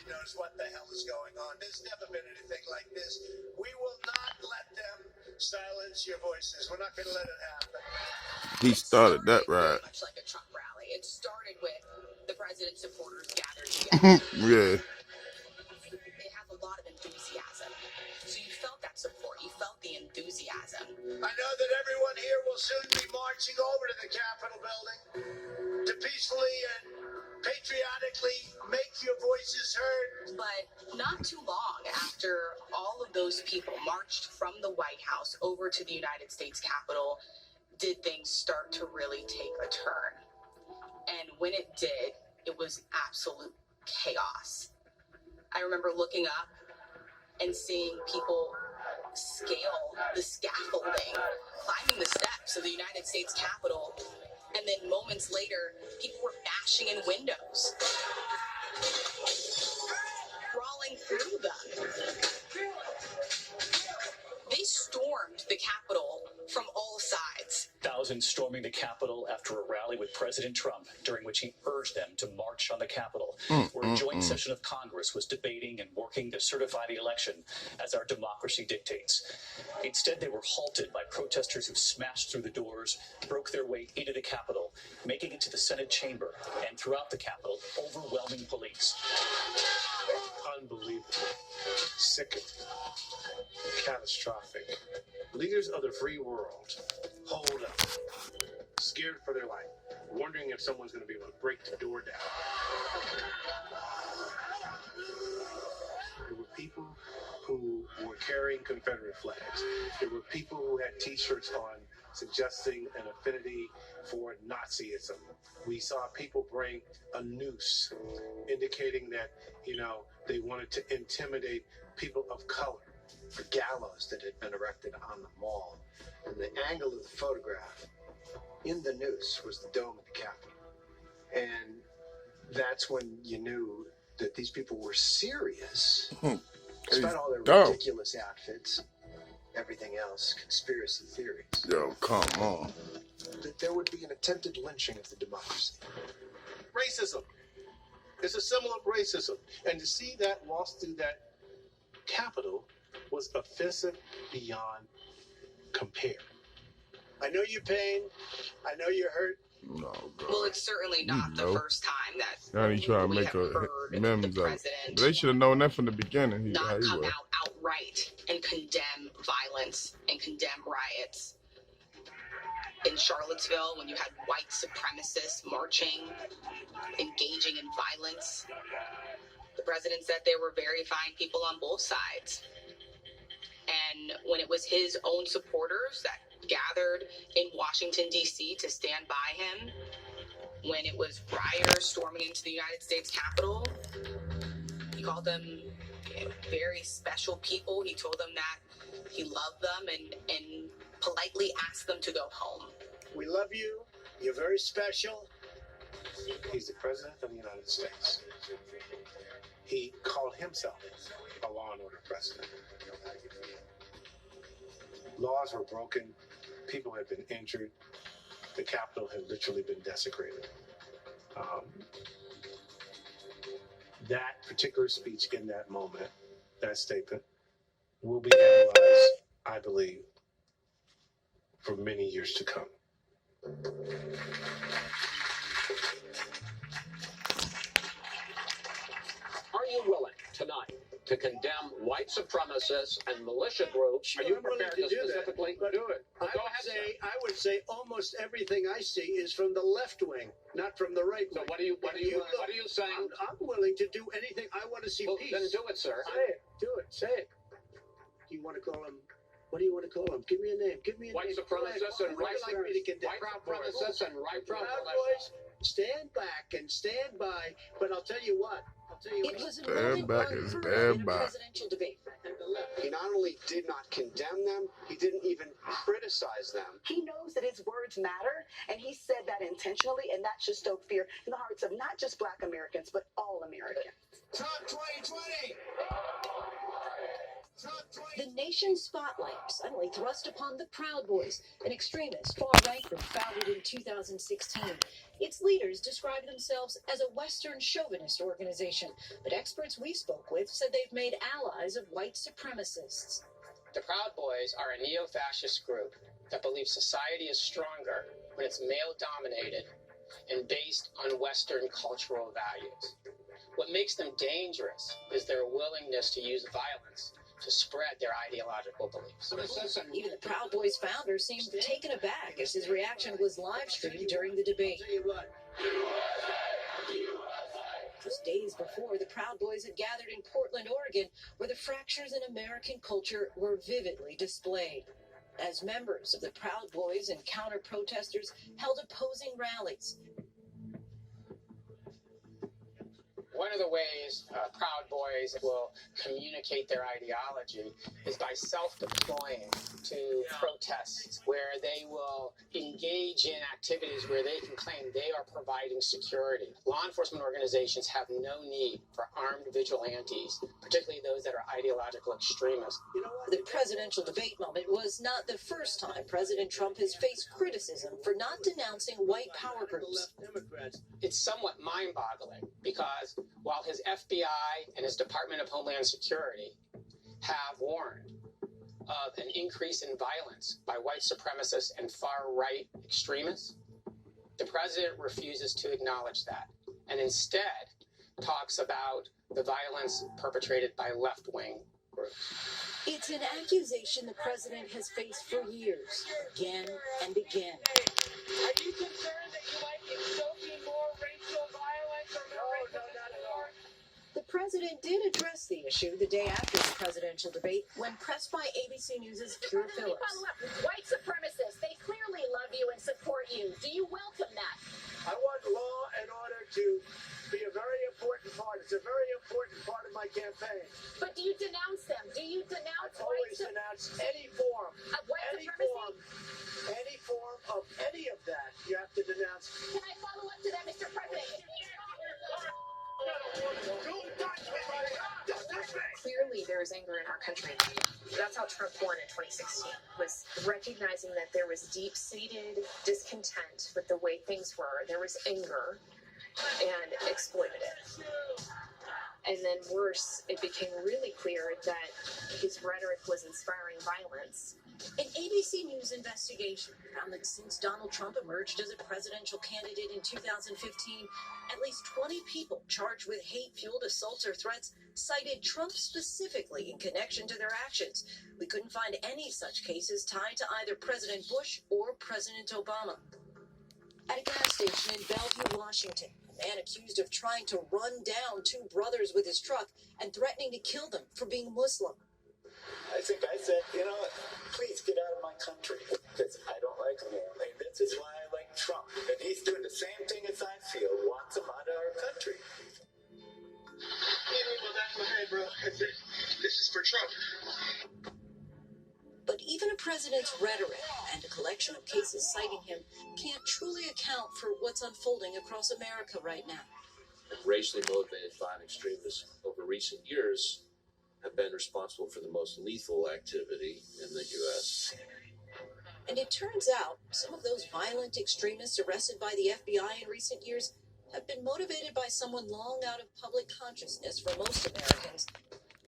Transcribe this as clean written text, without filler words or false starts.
knows what the hell is going on. There's never been anything like this. We will not let them silence your voices. We're not going to let it happen. He started that right. Much like a Trump rally. It started with the president's supporters gathered together. Yeah. They have a lot of enthusiasm. So you felt that support. You felt the enthusiasm. I know that everyone here will soon be marching over to the Capitol building to peacefully and patriotically make your voices heard. But not too long after all of those people marched from the White House over to the United States Capitol, did things start to really take a turn. And when it did, it was absolute chaos. I remember looking up and seeing people scale the scaffolding, climbing the steps of the United States Capitol, and then moments later, people were bashing in windows, crawling through them. They stormed the Capitol from all sides. Thousands storming the Capitol after a rally with President Trump, during which he urged them to march on the Capitol, where a joint session of Congress was debating and working to certify the election as our democracy dictates. Instead, they were halted by protesters who smashed through the doors, broke their way into the Capitol, making it to the Senate chamber, and throughout the Capitol, overwhelming police. Unbelievable, sickening, catastrophic. Leaders of the free world hold up, scared for their life, wondering if someone's going to be able to break the door down. There were people who were carrying Confederate flags. There were people who had T-shirts on suggesting an affinity for Nazism. We saw people bring a noose, indicating that, they wanted to intimidate people of color. The gallows that had been erected on the mall, and the angle of the photograph in the noose was the dome of the Capitol. And that's when you knew that these people were serious, despite all their ridiculous outfits, everything else, conspiracy theories. Yo, come on. That there would be an attempted lynching of the democracy. Racism. It's a symbol of racism. And to see that waltz through that Capitol was offensive beyond compare. I know your pain. I know you're hurt. No, God. Well, it's certainly not the first time that now he trying to make a memes of it. They should have known that from the beginning. Not come out outright and condemn violence and condemn riots. In Charlottesville, when you had white supremacists marching, engaging in violence, the president said there were very fine people on both sides. And when it was his own supporters that gathered in Washington, D.C. to stand by him, when it was rioters storming into the United States Capitol, he called them very special people. He told them that he loved them and politely asked them to go home. We love you. You're very special. He's the president of the United States. He called himself a law and order president. Laws were broken. People had been injured. The Capitol had literally been desecrated. That particular speech in that moment, that statement, will be analyzed, I believe, for many years to come. Are you willing tonight to condemn white supremacists and militia groups? Sure, are you I'm willing prepared to do specifically that, do it? I would say almost everything I see is from the left wing, not from the right wing. So what are you saying? I'm willing to do anything. I want to see peace. Then do it, sir. Say it. Do it. Say it. Do you want to call him? What do you want to call him? Give me a name. Give me a white name. Supremacists and right supremacists and right boys, stand back and stand by. But I'll tell you what. Stand back and stand by. Presidential debate. He not only did not condemn them, he didn't even criticize them. He knows that his words matter, and he said that intentionally, and that should stoke fear in the hearts of not just Black Americans, but all Americans. Trump 2020! Trump 2020! The The nation's spotlight suddenly thrust upon the Proud Boys, an extremist far-right group founded in 2016. Its leaders describe themselves as a Western chauvinist organization, but experts we spoke with said they've made allies of white supremacists. The Proud Boys are a neo-fascist group that believes society is stronger when it's male-dominated and based on Western cultural values. What makes them dangerous is their willingness to use violence to spread their ideological beliefs. Even the Proud Boys founder seemed taken aback as his reaction was live-streamed during the debate. Just days before, the Proud Boys had gathered in Portland, Oregon, where the fractures in American culture were vividly displayed. As members of the Proud Boys and counter-protesters held opposing rallies. One of the ways Proud Boys will communicate their ideology is by self-deploying to protests where they will engage in activities where they can claim they are providing security. Law enforcement organizations have no need for armed vigilantes, particularly those that are ideological extremists. The presidential debate moment was not the first time President Trump has faced criticism for not denouncing white power groups. It's somewhat mind-boggling because while his FBI and his Department of Homeland Security have warned of an increase in violence by white supremacists and far-right extremists, the president refuses to acknowledge that and instead talks about the violence perpetrated by left-wing groups. It's an accusation the president has faced for years, again and again. Are you concerned that you might be stoking more racial violence or more racial discord? The president did address the issue the day after the presidential debate when pressed by ABC News' Kira Phillips. Follow up. White supremacists, they clearly love you and support you. Do you welcome that? I want law and order to be a very important part. It's a very important part of my campaign. But do you denounce them? Do you denounce I've always denounced any form of white any supremacy? any form of any of that. You have to denounce. Can I follow up to that, Mr. President? Clearly, there is anger in our country. That's how Trump won in 2016, was recognizing that there was deep-seated discontent with the way things were. There was anger and exploited it. And then worse, it became really clear that his rhetoric was inspiring violence. An ABC News investigation found that since Donald Trump emerged as a presidential candidate in 2015, at least 20 people charged with hate-fueled assaults or threats cited Trump specifically in connection to their actions. We couldn't find any such cases tied to either President Bush or President Obama. At a gas station in Bellevue, Washington, a man accused of trying to run down two brothers with his truck and threatening to kill them for being Muslim. I think I said, please get out of my country because I don't like him. And this is why I like Trump. And he's doing the same thing as I feel, wants him out of our country. That's my head, bro. This is for Trump. But even a president's rhetoric and a collection of cases citing him can't truly account for what's unfolding across America right now. Racially motivated violent extremists over recent years have been responsible for the most lethal activity in the U.S. And it turns out some of those violent extremists arrested by the FBI in recent years have been motivated by someone long out of public consciousness for most Americans,